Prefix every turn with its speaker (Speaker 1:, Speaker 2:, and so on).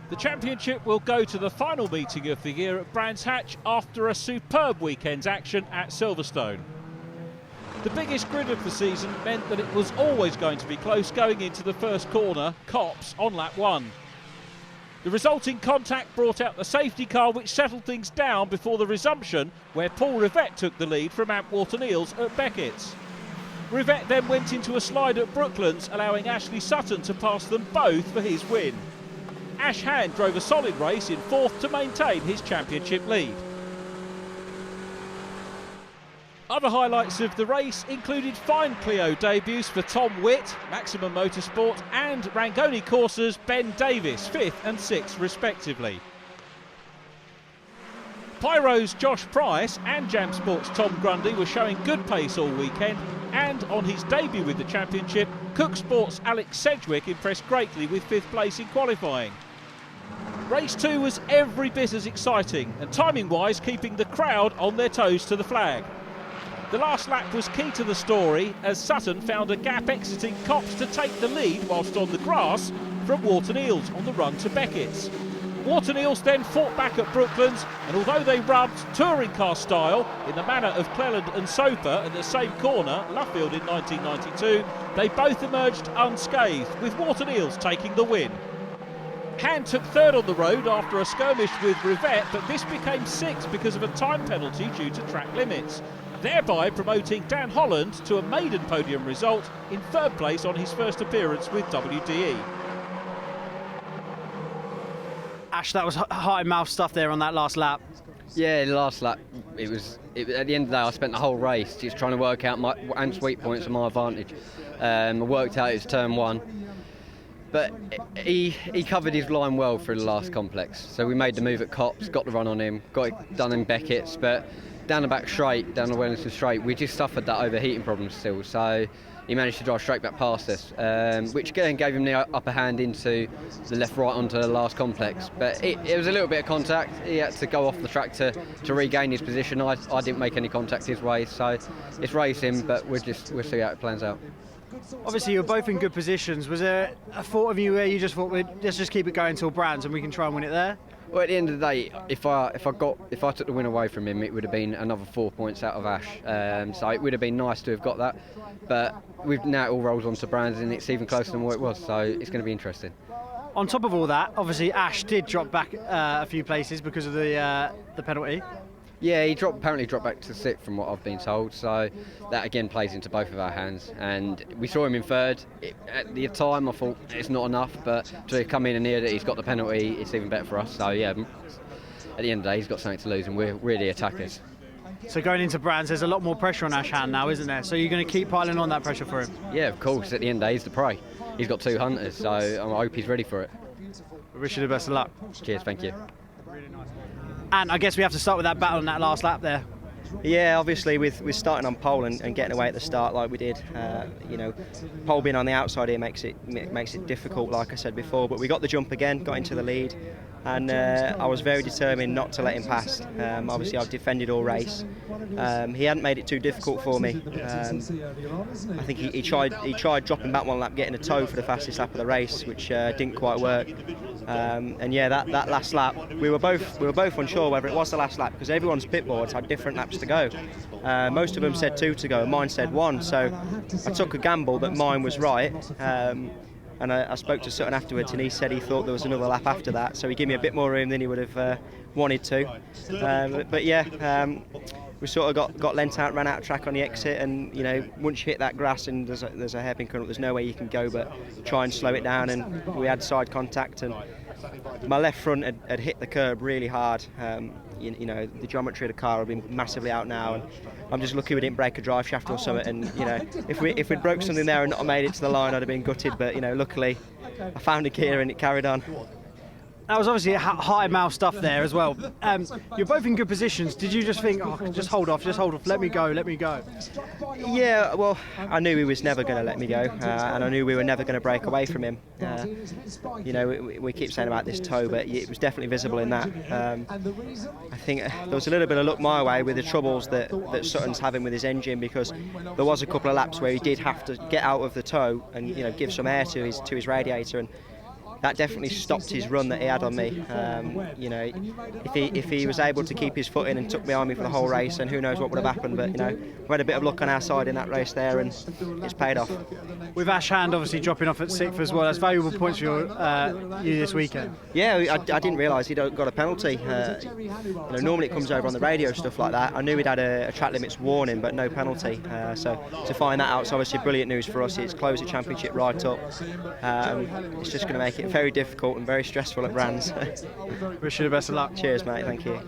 Speaker 1: The championship will go to the final meeting of the year at Brands Hatch after a superb weekend's action at Silverstone. The biggest grid of the season meant that it was always going to be close going into the first corner, Copse, on lap 1. The resulting contact brought out the safety car, which settled things down before the resumption, where Paul Rivett took the lead from Ant Whorton-Eales at Beckett's. Rivett then went into a slide at Brooklands, allowing Sutton to pass them both for his win. Ash Hand drove a solid race in 4th to maintain his championship lead. Other highlights of the race included fine Clio debuts for Tom Witt, Maximum Motorsport, and Rangoni Corsa's Ben Davis, 5th and 6th respectively. Pyro's Josh Price and Jam Sports' Tom Grundy were showing good pace all weekend, and on his debut with the championship, Cook Sports' Alex Sedgwick impressed greatly with 5th place in qualifying. Race 2 was every bit as exciting, and timing-wise keeping the crowd on their toes to the flag. The last lap was key to the story, as Sutton found a gap exiting Copse to take the lead whilst on the grass from Whorton-Eales on the run to Beckett's. Whorton-Eales then fought back at Brooklands, and although they rubbed touring car style in the manner of Cleland and Soper at the same corner, Luffield in 1992, they both emerged unscathed, with Whorton-Eales taking the win. Hand took 3rd on the road after a skirmish with Rivett, but this became 6th because of a time penalty due to track limits, thereby promoting Dan Holland to a maiden podium result in 3rd place on his first appearance with WDE.
Speaker 2: Ash, that was high mouth stuff there on that last lap.
Speaker 3: Yeah, the last lap, at the end of the day, I spent the whole race just trying to work out Ant's weak points and my advantage. I worked out his turn 1. But he covered his line well through the last complex. So we made the move at Copse, got the run on him, got it done in Beckett's, but down the back straight, down the Wellington straight, we just suffered that overheating problem still. So he managed to drive straight back past us, which again gave him the upper hand into the left-right onto the last complex. But it was a little bit of contact. He had to go off the track to regain his position. I didn't make any contact his way, so it's racing, but we'll see how it plans out.
Speaker 2: Obviously, you're both in good positions. Was there a thought of you where you just thought, let's just keep it going till Brands and we can try and win it there?
Speaker 3: Well, at the end of the day, if I took the win away from him, it would have been another 4 points out of Ash. So it would have been nice to have got that. But now it all rolls on to Brands, and it's even closer than what it was. So it's going to be interesting.
Speaker 2: On top of all that, obviously Ash did drop back a few places because of the penalty.
Speaker 3: Yeah, he apparently dropped back to 6th from what I've been told, so that again plays into both of our hands. And we saw him in 3rd. At the time I thought it's not enough, but to come in and hear that he's got the penalty, it's even better for us. So yeah, at the end of the day, he's got something to lose, and we're really attackers.
Speaker 2: So going into Brands, there's a lot more pressure on Ash Hand now, isn't there? So you're going to keep piling on that pressure for him?
Speaker 3: Yeah, of course. At the end of the day, he's the prey. He's got 2 hunters, so I hope he's ready for it.
Speaker 2: I wish you the best of luck.
Speaker 3: Cheers, thank you.
Speaker 2: And I guess we have to start with that battle on that last lap there.
Speaker 4: Yeah, obviously with starting on pole and getting away at the start like we did, pole being on the outside here makes it difficult, like I said before. But we got the jump again, got into the lead, and I was very determined not to let him pass. Obviously, I've defended all race. He hadn't made it too difficult for me. I think he tried dropping back one lap, getting a toe for the fastest lap of the race, which didn't quite work. And yeah, that last lap, we were both unsure whether it was the last lap, because everyone's pit boards had different laps to go. Most of them said 2 to go, and mine said 1. So I took a gamble that mine was right. And I spoke to Sutton afterwards, and he said he thought there was another lap after that, so he gave me a bit more room than he would have wanted to. But yeah, we sort of got lent out, ran out of track on the exit, and once you hit that grass and there's a hairpin corner, there's no way you can go but try and slow it down. And we had side contact, and my left front had hit the curb really hard. The geometry of the car had been massively out now, and I'm just lucky we didn't break a drive shaft or something. And if we'd broke something there and not made it to the line, I'd have been gutted. But luckily I found a gear and it carried on.
Speaker 2: That was obviously high mouth stuff there as well. You're both in good positions. Did you just think, just hold off, let me go?
Speaker 4: Yeah, well, I knew he was never going to let me go, and I knew we were never going to break away from him. We keep saying about this toe, but it was definitely visible in that. I think there was a little bit of luck my way with the troubles that Sutton's having with his engine, because there was a couple of laps where he did have to get out of the toe and give some air to his radiator, and that definitely stopped his run that he had on me. You know, if he was able to keep his foot in and took behind me for the whole race, then who knows what would have happened. But you know, we had a bit of luck on our side in that race there, and it's paid off.
Speaker 2: With Ash Hand obviously dropping off at 6th as well, that's valuable points for you this weekend.
Speaker 4: Yeah, I didn't realise he'd got a penalty. You know, normally it comes over on the radio, stuff like that. I knew he'd had a track limits warning, but no penalty. So to find that out is obviously brilliant news for us. It's closed the championship right up. It's just going to make it very difficult and very stressful at Brands.
Speaker 2: Wish you the best of luck.
Speaker 4: Cheers, mate. Thank you.